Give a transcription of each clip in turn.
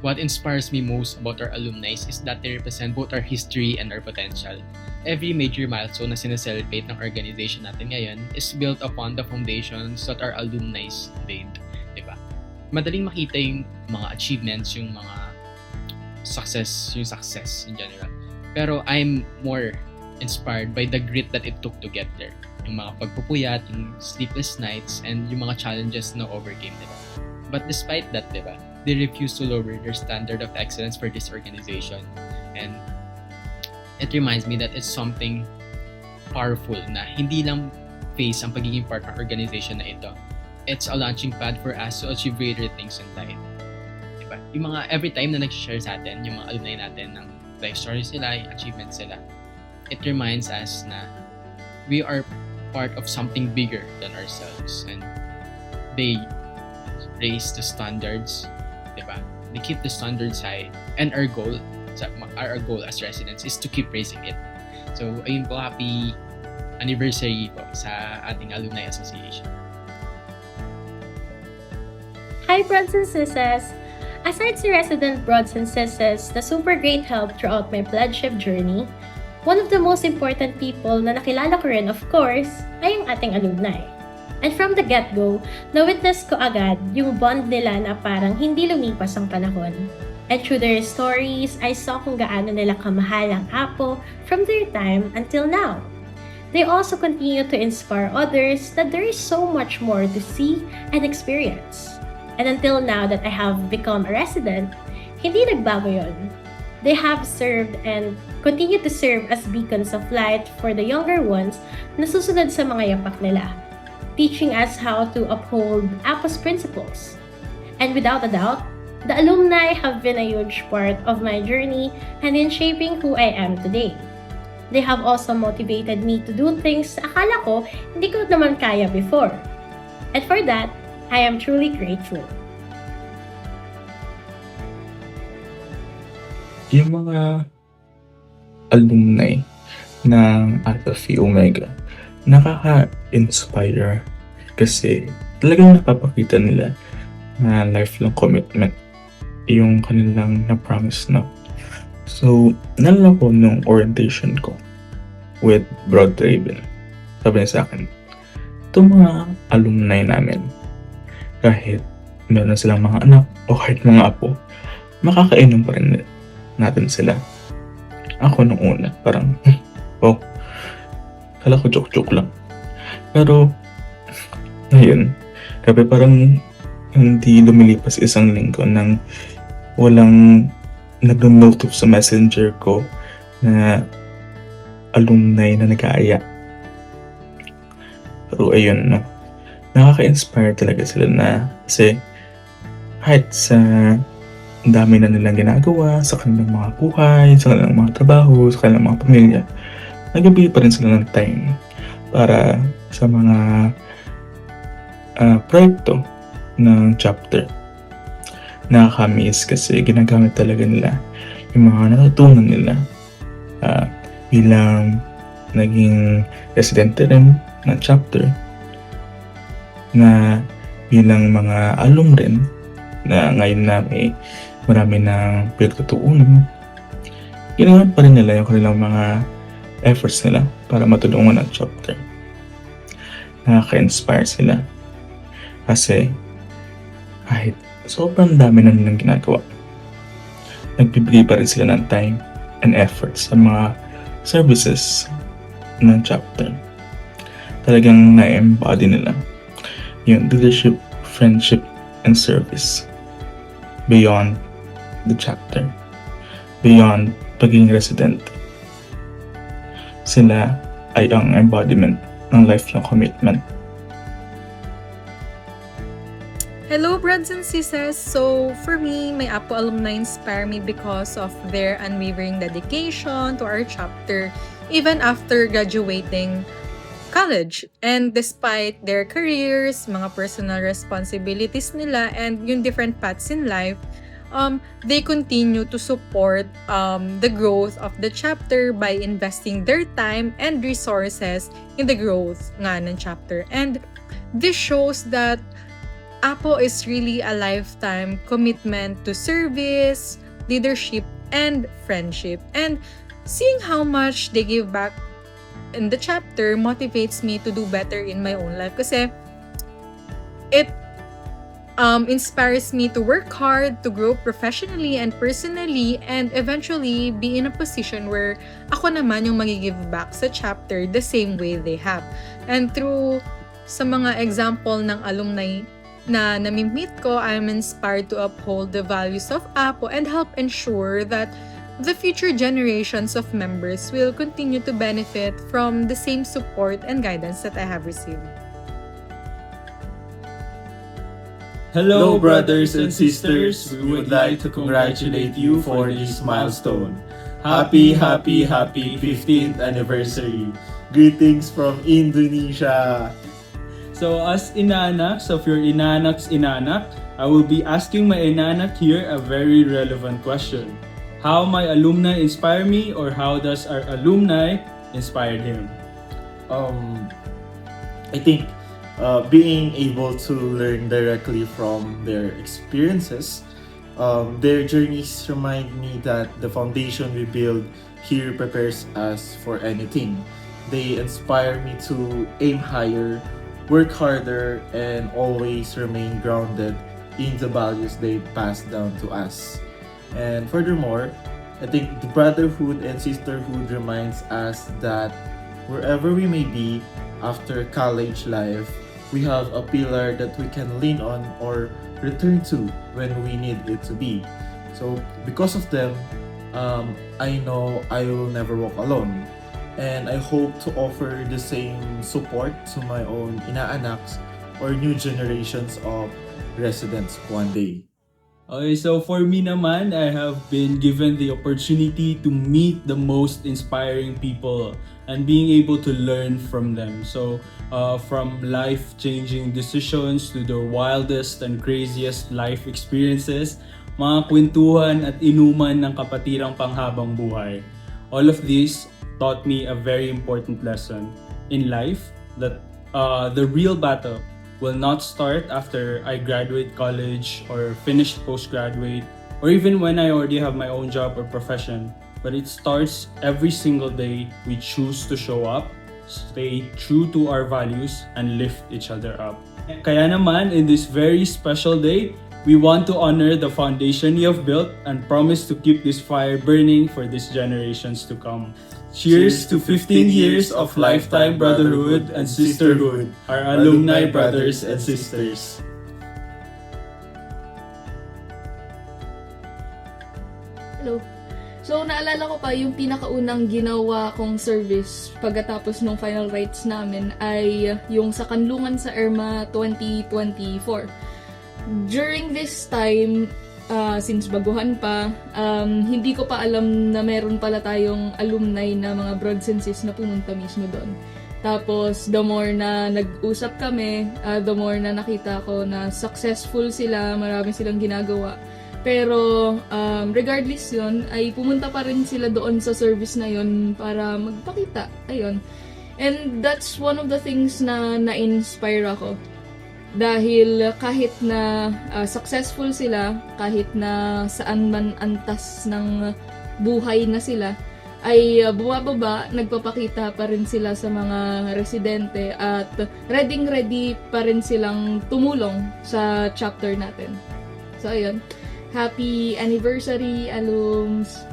What inspires me most about our alumni is that they represent both our history and our potential. Every major milestone na sineselebrate ng organization natin ngayon is built upon the foundations that our alumni laid. Diba? Madaling makita yung mga achievements, yung mga success in general. Pero I'm more inspired by the grit that it took to get there. Yung mga pagpupuyat, yung sleepless nights, and yung mga challenges na overcame nila. But despite that, diba, they refuse to lower their standard of excellence for this organization. And it reminds me that it's something powerful na hindi lang face ang pagiging part ng organization na ito. It's a launching pad for us to achieve greater things in life. Diba? Yung mga every time na nag-share sa atin, yung mga alumni natin ng life stories nila, yung achievements nila, it reminds us na we are part of something bigger than ourselves. And they raise the standards, diba? They keep the standards high, and our goal as residents is to keep raising it. So ayun po, happy anniversary po sa ating Alumni Association. Hi, brothers and sisters! Aside sa resident brothers and sisters na super great help throughout my pledgeship journey, one of the most important people na nakilala ko rin, of course, ay ang ating alumni. And from the get-go, na-witness ko agad yung bond nila na parang hindi lumipas ang panahon. And through their stories, I saw kung gaano nila kamahal ang Apo from their time until now. They also continue to inspire others that there is so much more to see and experience. And until now that I have become a resident, hindi nagbago yun. They have served and continue to serve as beacons of light for the younger ones na susunod sa mga yapak nila, teaching us how to uphold Apo's principles. And without a doubt, the alumni have been a huge part of my journey and in shaping who I am today. They have also motivated me to do things na akala ko hindi ko naman kaya before. And for that, I am truly grateful. Yung mga alumni ng Alpha Phi Omega, nakaka-inspire kasi talagang napapakita nila na lifelong commitment yung kanilang na-promise na. So, nalala ko nung orientation ko with Broad Raven. Sabi niya sa akin, itong mga alumni namin, kahit meron silang mga anak o kahit mga apo, makakainom pa rin natin sila. Ako nung una, parang, oh, kala ko joke-joke lang. Pero, ngayon, grabe parang hindi lumilipas isang linggo nang walang nag-note sa messenger ko na alumni na nag-aaya. Pero ayun, no, nakaka-inspire talaga sila na kasi kahit sa dami na nilang ginagawa sa kanilang mga buhay, sa kanilang mga trabaho, sa kanilang mga pamilya, nagbibigay pa rin sila ng time para sa mga proyekto ng chapter. Nakaka-miss kasi ginagamit talaga nila yung mga natutunan nila bilang naging residente rin ng chapter, na bilang mga alum rin na ngayon na may marami ng pinagtutuunan. Ginagamit pa rin nila yung kanilang mga efforts nila para matulungan ang chapter. Nakaka-inspire sila kasi kahit sobrang dami na nilang ginagawa, nagbibigay pa rin sila ng time and effort sa mga services ng chapter. Talagang na-embody nila yung leadership, friendship, and service beyond the chapter, beyond pagiging resident. Sila ay ang embodiment ng lifelong commitment. Hello, brothers and sisters! So, for me, my Apo alumni inspire me because of their unwavering dedication to our chapter, even after graduating college. And despite their careers, mga personal responsibilities nila, and yung different paths in life, they continue to support the growth of the chapter by investing their time and resources in the growth nga ng chapter. And this shows that Apo is really a lifetime commitment to service, leadership, and friendship. And seeing how much they give back in the chapter motivates me to do better in my own life kasi it inspires me to work hard, to grow professionally and personally, and eventually be in a position where ako naman yung mag-give back sa chapter the same way they have. And through sa mga example ng alumni na nami-meet ko, I'm inspired to uphold the values of APO and help ensure that the future generations of members will continue to benefit from the same support and guidance that I have received. Hello, brothers and sisters. We would like to congratulate you for this milestone. Happy 15th anniversary. Greetings from Indonesia. So, as inanaks of your inanak's inanak, I will be asking my inanak here a very relevant question. How my alumni inspire me, or how does our alumni inspire him? I think being able to learn directly from their experiences, their journeys remind me that the foundation we build here prepares us for anything. They inspire me to aim higher, work harder, and always remain grounded in the values they pass down to us. And furthermore, I think the brotherhood and sisterhood reminds us that wherever we may be after college life, we have a pillar that we can lean on or return to when we need it to be. So because of them, I know I will never walk alone. And I hope to offer the same support to my own inaanaks or new generations of residents one day. Okay, so for me naman, I have been given the opportunity to meet the most inspiring people and being able to learn from them. So, from life-changing decisions to the wildest and craziest life experiences, mga kwentuhan at inuman ng kapatirang panghabang buhay. All of these taught me a very important lesson in life, that the real battle will not start after I graduate college or finish postgraduate, or even when I already have my own job or profession, but it starts every single day we choose to show up, stay true to our values, and lift each other up. Kaya naman, in this very special day, we want to honor the foundation you have built and promise to keep this fire burning for these generations to come. Cheers to 15 years of lifetime brotherhood and sisterhood, our alumni brothers and sisters. Hello. So, naalala ko pa yung pinakaunang ginawa kong service pagkatapos ng final rites namin ay yung sa kanlungan sa Irma 2024. During this time, since baguhan pa, hindi ko pa alam na meron pala tayong alumni na mga broads and sis na pumunta mismo doon. Tapos, the more na nag-usap kami, the more na nakita ko na successful sila, marami silang ginagawa. Pero, regardless yun, ay pumunta pa rin sila doon sa service na yun para magpakita. Ayun. And that's one of the things na na-inspire ako. Dahil kahit na successful sila, kahit na saan man antas ng buhay na sila, ay bumababa, nagpapakita pa rin sila sa mga residente at ready pa rin silang tumulong sa chapter natin. So ayun, happy anniversary, alums!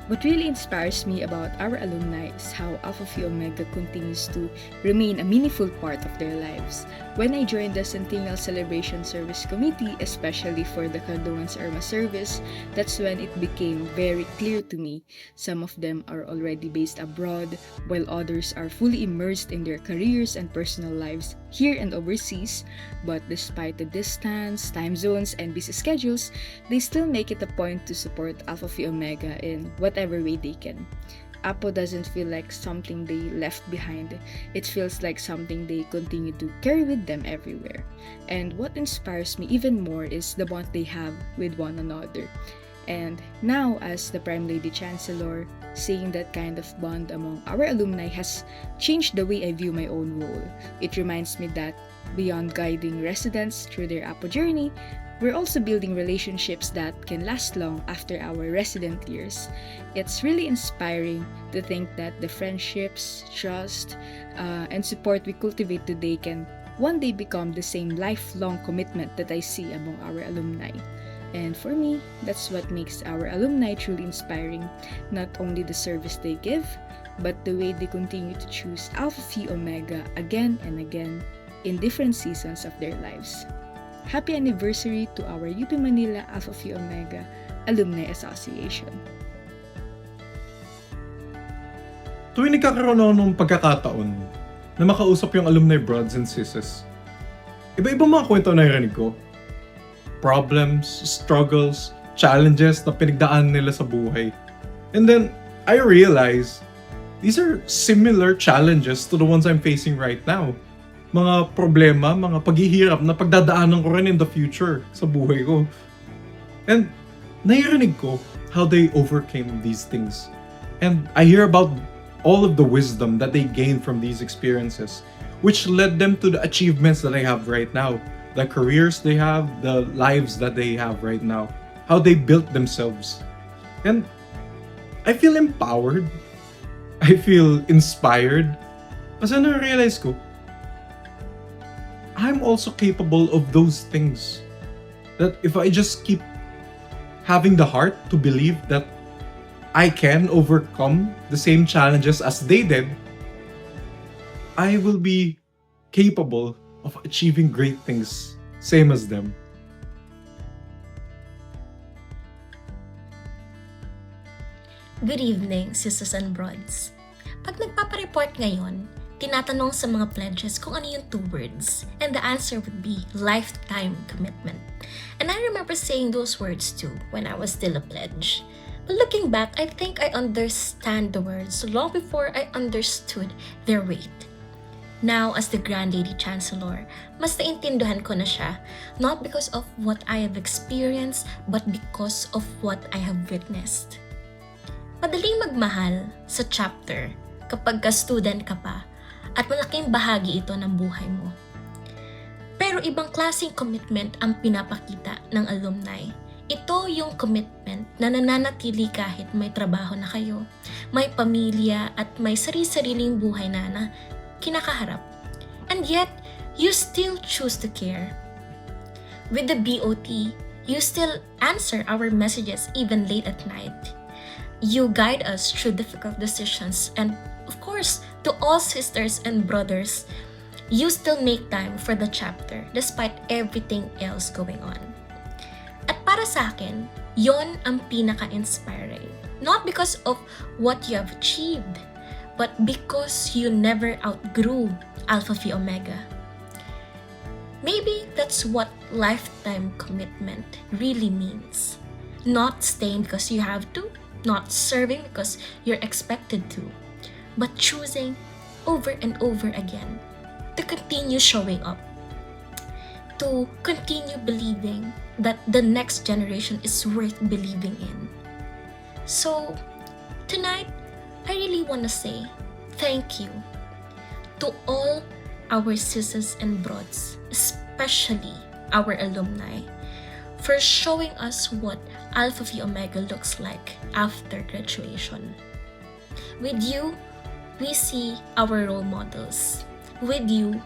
What really inspires me about our alumni is how Alpha Phi Omega continues to remain a meaningful part of their lives. When I joined the Centennial Celebration Service Committee, especially for the Kanlungan sa Irma service, that's when it became very clear to me. Some of them are already based abroad, while others are fully immersed in their careers and personal lives here and overseas. But despite the distance, time zones, and busy schedules, they still make it a point to support Alpha Phi Omega in whatever way they can. Apo doesn't feel like something they left behind. It feels like something they continue to carry with them everywhere. And what inspires me even more is the bond they have with one another. And now, as the Prime Lady Chancellor, seeing that kind of bond among our alumni has changed the way I view my own role. It reminds me that beyond guiding residents through their APO journey, we're also building relationships that can last long after our resident years. It's really inspiring to think that the friendships, trust, and support we cultivate today can one day become the same lifelong commitment that I see among our alumni. And for me, that's what makes our alumni truly inspiring. Not only the service they give, but the way they continue to choose Alpha Phi Omega again and again in different seasons of their lives. Happy anniversary to our UP Manila Alpha Phi Omega Alumni Association. Tuwing nagkakaroon ako ng pagkakataon na makausap yung alumni brothers and sisters, iba-ibang mga kwento na narinig ko. Problems, struggles, challenges na pinagdaan nila sa buhay. And then, I realize, these are similar challenges to the ones I'm facing right now. Mga problema, mga paghihirap na pagdadaanan ko rin in the future sa buhay ko. And narinig ko how they overcame these things. And I hear about all of the wisdom that they gained from these experiences, which led them to the achievements that they have right now. The careers they have, the lives that they have right now, how they built themselves. And I feel empowered. I feel inspired. Kasi na-realize ko, I'm also capable of those things. That if I just keep having the heart to believe that I can overcome the same challenges as they did, I will be capable of achieving great things, same as them. Good evening, sisters and brods. Pag nagpapareport ngayon, tinatanong sa mga pledges kung ano yung 2 words, and the answer would be lifetime commitment. And I remember saying those words too when I was still a pledge. But looking back, I think I understand the words long before I understood their weight. Now, as the Grand Lady Chancellor, mas naintindihan ko na siya, not because of what I have experienced, but because of what I have witnessed. Madaling magmahal sa chapter kapag ka-student ka pa, at malaking bahagi ito ng buhay mo. Pero ibang klaseng commitment ang pinapakita ng alumni. Ito yung commitment na nananatili kahit may trabaho na kayo, may pamilya at may sari-sariling buhay na kinakaharap. And yet, you still choose to care. With the BOT, you still answer our messages even late at night. You guide us through difficult decisions, and of course, to all sisters and brothers, you still make time for the chapter despite everything else going on. At para sa akin, yon ang pinaka-inspiring. Not because of what you have achieved, but because you never outgrew Alpha Phi Omega. Maybe that's what lifetime commitment really means. Not staying because you have to, not serving because you're expected to, but choosing over and over again to continue showing up, to continue believing that the next generation is worth believing in. So, tonight, I really want to say thank you to all our sisters and brothers, especially our alumni, for showing us what Alpha Phi Omega looks like after graduation. With you, we see our role models. With you,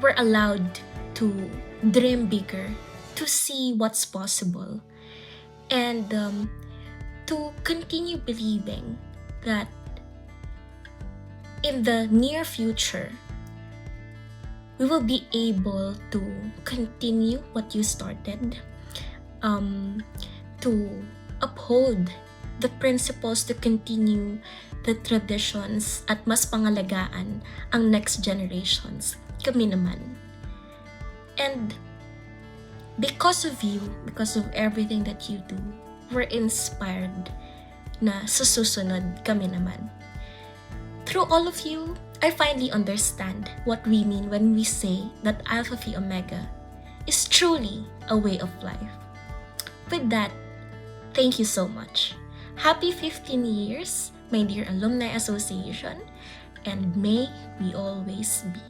we're allowed to dream bigger, to see what's possible, and to continue believing that in the near future, we will be able to continue what you started, to uphold the principles, to continue the traditions, at mas pangalagaan ang next generations, kami naman. And because of you, because of everything that you do, we're inspired na sa susunod kami naman. Through all of you, I finally understand what we mean when we say that Alpha Phi Omega is truly a way of life. With that, Thank you so much. Happy 15 years, my dear Alumni Association, and may we always be